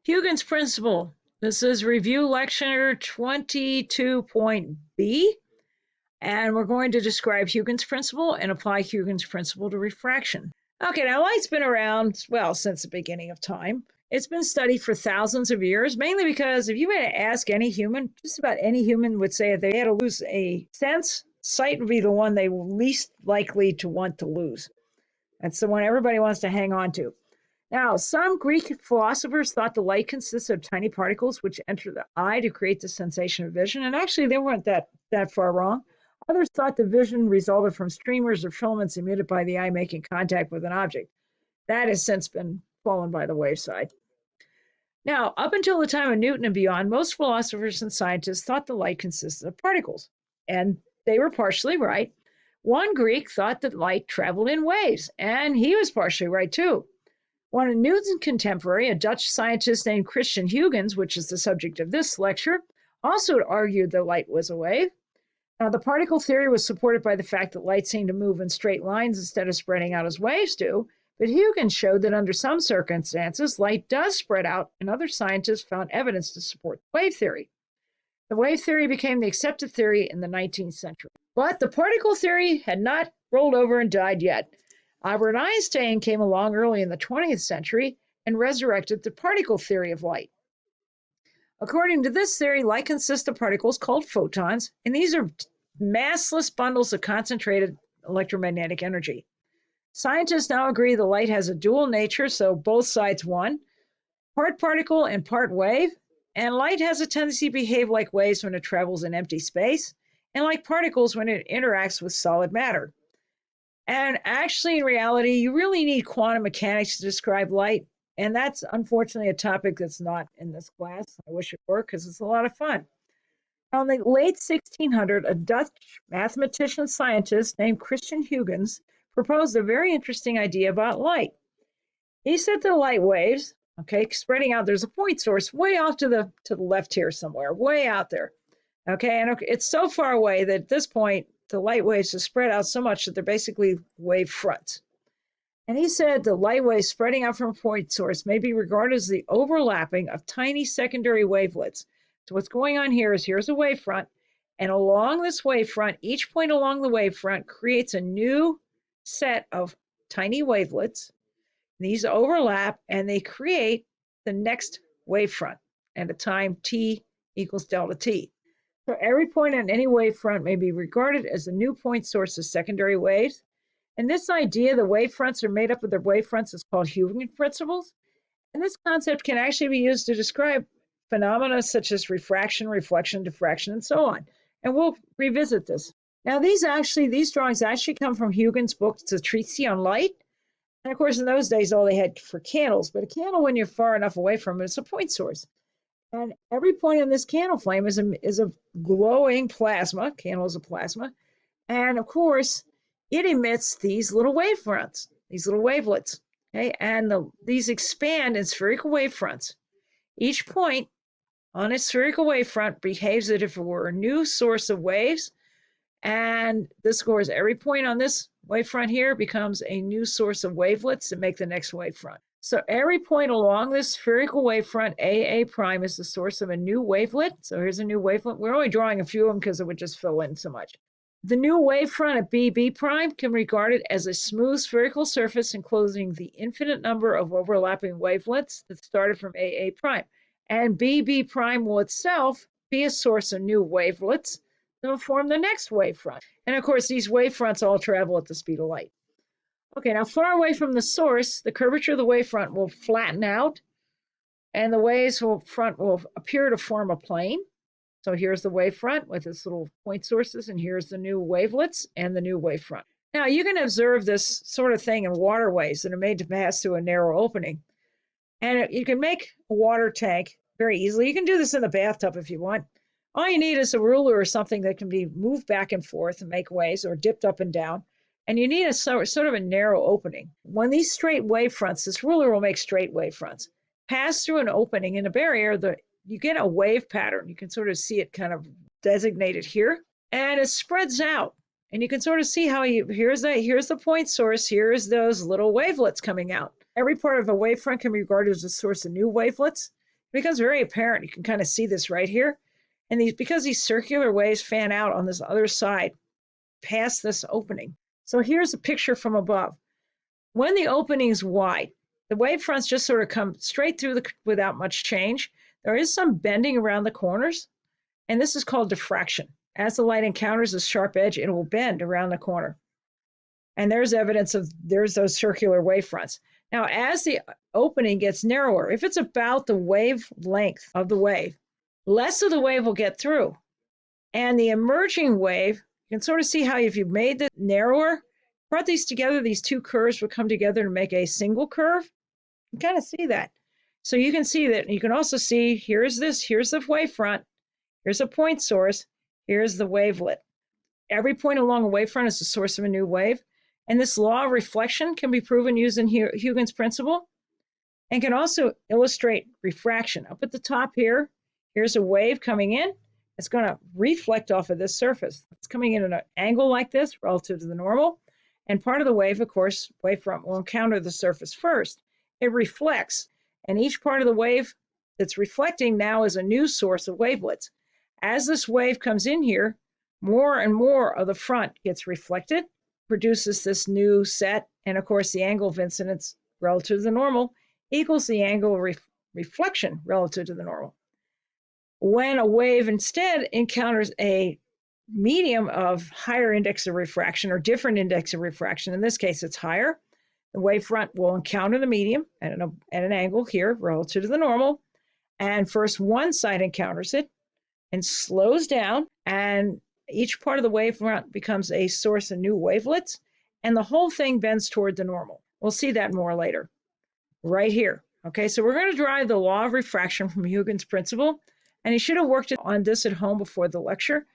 Huygen's principle. This is review lecture 22b, and we're going to describe Huygen's principle and apply Huygen's principle to refraction. Okay, now light's been around, well, since the beginning of time. It's been studied for thousands of years, mainly because if you were to ask any human, just about any human would say if they had to lose a sense, sight would be the one they were least likely to want to lose. That's the one everybody wants to hang on to. Now, some Greek philosophers thought the light consisted of tiny particles which enter the eye to create the sensation of vision, and actually they weren't that far wrong. Others thought the vision resulted from streamers or filaments emitted by the eye making contact with an object. That has since been fallen by the wayside. Now, up until the time of Newton and beyond, most philosophers and scientists thought the light consisted of particles, and they were partially right. One Greek thought that light traveled in waves, and he was partially right too. One of Newton's contemporary, a Dutch scientist named Christian Huygens, which is the subject of this lecture, also argued that light was a wave. Now, the particle theory was supported by the fact that light seemed to move in straight lines instead of spreading out as waves do, but Huygens showed that under some circumstances, light does spread out, and other scientists found evidence to support the wave theory. The wave theory became the accepted theory in the 19th century. But the particle theory had not rolled over and died yet. Albert Einstein came along early in the 20th century and resurrected the particle theory of light. According to this theory, light consists of particles called photons, and these are massless bundles of concentrated electromagnetic energy. Scientists now agree the light has a dual nature, so both sides won, part particle and part wave, and light has a tendency to behave like waves when it travels in empty space, and like particles when it interacts with solid matter. And actually, in reality, you really need quantum mechanics to describe light. And that's unfortunately a topic that's not in this class. I wish it were because it's a lot of fun. Now, in the late 1600s, a Dutch mathematician scientist named Christian Huygens proposed a very interesting idea about light. He said the light waves, okay, spreading out, there's a point source way off to the left here somewhere, way out there. Okay, and it's so far away that at this point, the light waves have spread out so much that they're basically wave fronts. And he said the light waves spreading out from a point source may be regarded as the overlapping of tiny secondary wavelets. So what's going on here is here's a wavefront, and along this wavefront, each point along the wavefront creates a new set of tiny wavelets. These overlap, and they create the next wavefront at a time t equals delta t. So every point on any wavefront may be regarded as a new point source of secondary waves. And this idea, the wavefronts are made up of their wavefronts, is called Huygens principles. And this concept can actually be used to describe phenomena such as refraction, reflection, diffraction, and so on. And we'll revisit this. Now, these drawings actually come from Huygens' book, The Treatise on Light. And of course, in those days, all they had for candles. But a candle, when you're far enough away from it, it's a point source. And every point on this candle flame is a glowing plasma. Candle is a plasma. And of course, it emits these little wavefronts, these little wavelets. Okay? And these expand in spherical wavefronts. Each point on a spherical wavefront behaves as if it were a new source of waves. And this, of course, every point on this wavefront here becomes a new source of wavelets that make the next wavefront. So every point along this spherical wavefront, AA prime, is the source of a new wavelet. So here's a new wavelet. We're only drawing a few of them because it would just fill in so much. The new wavefront at BB prime can be regarded as a smooth spherical surface enclosing the infinite number of overlapping wavelets that started from AA prime. And BB prime will itself be a source of new wavelets that will form the next wavefront. And of course, these wavefronts all travel at the speed of light. Okay, now far away from the source, the curvature of the wavefront will flatten out, and the wavefront will appear to form a plane. So here's the wavefront with its little point sources, and here's the new wavelets and the new wavefront. Now, you can observe this sort of thing in waterways that are made to pass through a narrow opening. And you can make a water tank very easily. You can do this in the bathtub if you want. All you need is a ruler or something that can be moved back and forth and make waves, or dipped up and down. And you need a sort of a narrow opening. When these straight wavefronts, this ruler will make straight wavefronts, pass through an opening in a barrier, you get a wave pattern. You can sort of see it kind of designated here, and it spreads out. And you can sort of see how here's the point source, here's those little wavelets coming out. Every part of a wavefront can be regarded as a source of new wavelets. It becomes very apparent. You can kind of see this right here. And because these circular waves fan out on this other side past this opening. So here's a picture from above. When the opening is wide, the wave fronts just sort of come straight through without much change. There is some bending around the corners, and this is called diffraction. As the light encounters a sharp edge, it will bend around the corner. And there's evidence of there's those circular wave fronts. Now, as the opening gets narrower, if it's about the wavelength of the wave, less of the wave will get through. And the emerging wave, you can sort of see how if you made it narrower, brought these together, these two curves would come together to make a single curve. You can kind of see that. So you can see that. You can also see here's the wavefront, here's a point source, here's the wavelet. Every point along a wavefront is the source of a new wave. And this law of reflection can be proven using Huygens principle and can also illustrate refraction. Up at the top here, here's a wave coming in. It's going to reflect off of this surface. It's coming in at an angle like this relative to the normal. And part of the wave, of course, wavefront will encounter the surface first. It reflects. And each part of the wave that's reflecting now is a new source of wavelets. As this wave comes in here, more and more of the front gets reflected, produces this new set. And of course, the angle of incidence relative to the normal equals the angle of reflection relative to the normal. When a wave instead encounters a medium of higher index of refraction or different index of refraction, in this case it's higher, the wavefront will encounter the medium at an angle here relative to the normal, and first one side encounters it and slows down, and each part of the wavefront becomes a source of new wavelets, and the whole thing bends toward the normal. We'll see that more later, right here. Okay, so we're going to derive the law of refraction from Huygens principle, and you should have worked on this at home before the lecture.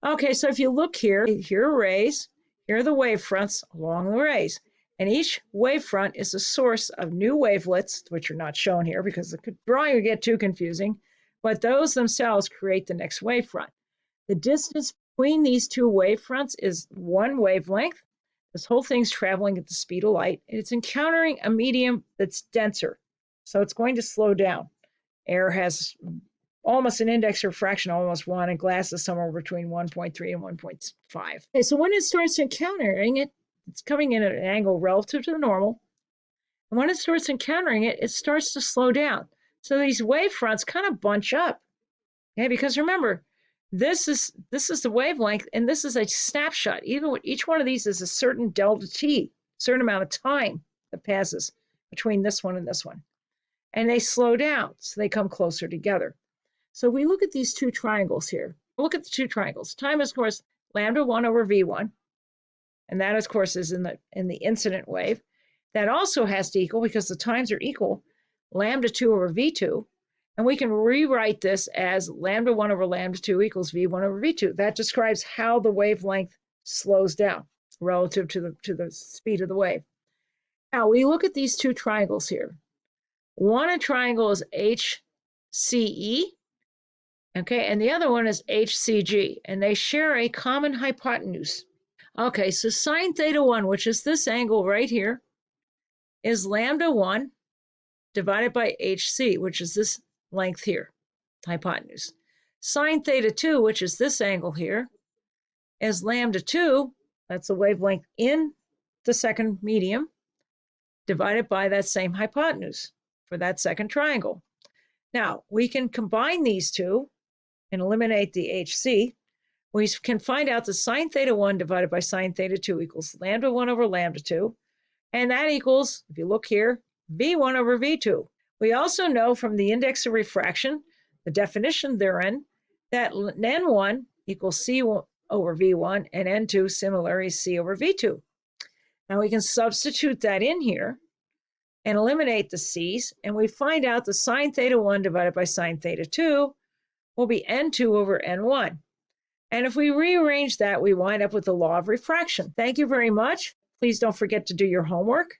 Okay, so if you look here, here are rays, here are the wavefronts along the rays, and each wavefront is a source of new wavelets, which are not shown here because the drawing would get too confusing, but those themselves create the next wavefront. The distance between these two wavefronts is one wavelength. This whole thing's traveling at the speed of light, and it's encountering a medium that's denser, so it's going to slow down. Air has almost an index of refraction, almost 1, and glass is somewhere between 1.3 and 1.5. Okay, so when it starts encountering it, it's coming in at an angle relative to the normal. And when it starts encountering it, it starts to slow down. So these wavefronts kind of bunch up. Okay, because remember, this is the wavelength, and this is a snapshot. Even with each one of these is a certain delta t, certain amount of time that passes between this one and this one. And they slow down, so they come closer together. So we look at these two triangles here. Look at the two triangles. Time is, of course, lambda 1 over v1. And that, of course, is in the incident wave. That also has to equal, because the times are equal, lambda 2 over v2. And we can rewrite this as lambda 1 over lambda 2 equals v1 over v2. That describes how the wavelength slows down relative to the speed of the wave. Now, we look at these two triangles here. One triangle is HCE, okay, and the other one is HCG, and they share a common hypotenuse. Okay, so sine theta 1, which is this angle right here, is lambda 1 divided by HC, which is this length here, hypotenuse. Sine theta 2, which is this angle here, is lambda 2, that's the wavelength in the second medium, divided by that same hypotenuse for that second triangle. Now, we can combine these two and eliminate the HC. We can find out that sine theta 1 divided by sine theta 2 equals lambda 1 over lambda 2. And that equals, if you look here, v1 over v2. We also know from the index of refraction, the definition therein, that n1 equals c over v1 and n2 similarly is c over v2. Now we can substitute that in here and eliminate the c's, and we find out the sine theta 1 divided by sine theta 2 will be n2 over n1. And if we rearrange that, we wind up with the law of refraction. Thank you very much. Please don't forget to do your homework.